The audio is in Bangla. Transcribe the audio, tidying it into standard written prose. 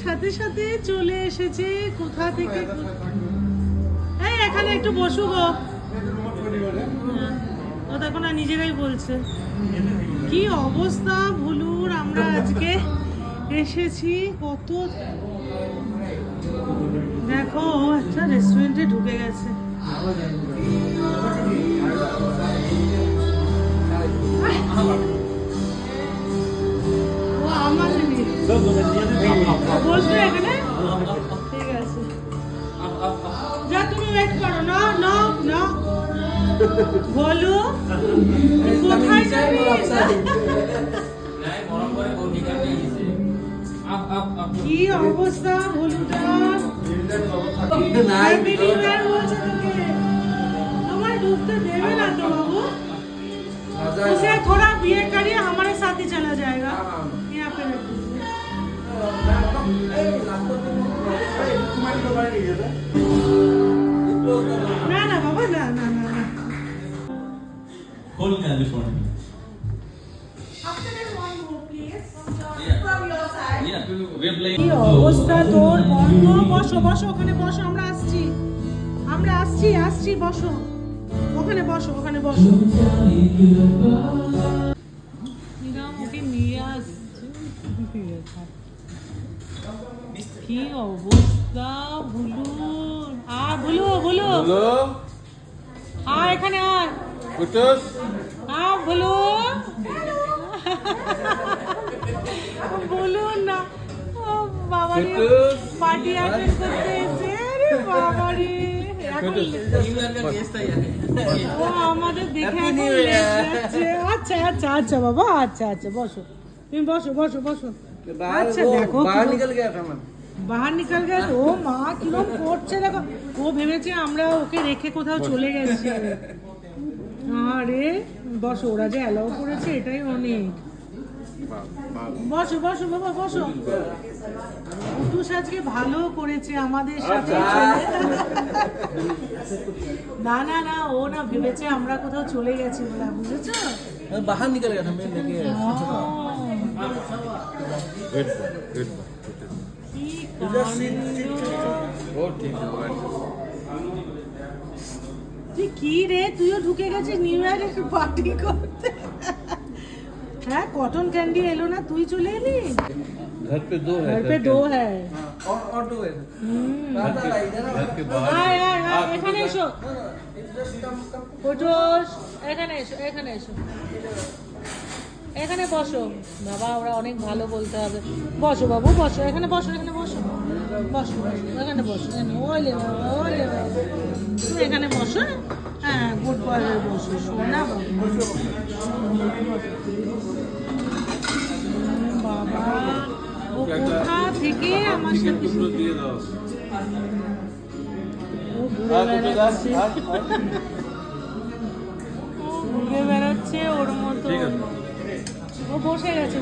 সাথে সাথে চলে এসেছে কোথা থেকে। এই এখানে একটু বসু গো। ও দেখো না নিজেরাই বলছে কি অবস্থা ভুলুর। আমরা আজকে এসেছি কত, দেখো একটা রেস্টুরেন্টে ঢুকে গেছে। ও আমাদের বসবে এখানে, ঠিক আছে যা তুমি ওয়েট করো। না না না বলো কোথায় যাবি? কি অবস্থা ভুলুটার। তোমার ঢুকতে দেবে না তো বাবু। उसे थोड़ा बियर करिए, हमारे साथ ही चला जाएगा। यहाँ पे ना ना बाबा ना ना ना ना खोल के फोन কি অবস্থা তোর। বন্ধ, বসো বসো ওখানে বসো, আমরা আসছি আমরা আসছি আসছি বসো ওখানে বসো ওখানে বসো। ওকে নিয়ে আসছে। কি অবস্থা ভুলুর। ভুলু ভুলু এখানে আয় ভুলু। বলুন না বাবারে পার্টি অ্যাটেন্ড করতে এসে। আরে বাবারে ও আমাদের দেখে আচ্ছা আচ্ছা আচ্ছা বাবা আচ্ছা আচ্ছা বসো তুমি বসো বসো বসো। আচ্ছা দেখো বাহার নিকাল গেছে। ও মা কিরম করছে দেখো। ও ভেবেছে আমরা ওকে রেখে কোথাও চলে গেছি। আরে বসো, ওরা যে অ্যালাউ করেছে এটাই অনেক। বসো বসো বাবা বসো। কুটুস আজকে ভালো করেছে আমাদের সাথে। না না না ও না ভেবেছে আমরা কোথাও চলে গেছি বলে, বুঝেছো? बाहर निकल गया था मैं लेके কি রে তুইও ঢুকে গেছিস নিউ ইয়ারে পার্টি করতে। হ্যাঁ কটন ক্যান্ডি এলো না, তুই চলে এলি। घर पे दो है और दो है। आय आय आय এখানে এসো কুটুস, এখানে এসো এখানে এসো এখানে বসো। বাবা ওরা অনেক ভালো বলতে হবে। বসো বাবু বসো এখানে বসো এখানে বসো বসো এখানে বসো। ওলে ওলে তুমি এখানে বসো। হ্যাঁ গুড বয় বসো শোনা বাবা। ও কোথা থেকে আমার সাথে ঘুরে বেড়াচ্ছে ওর মতো। ও বসে গেছে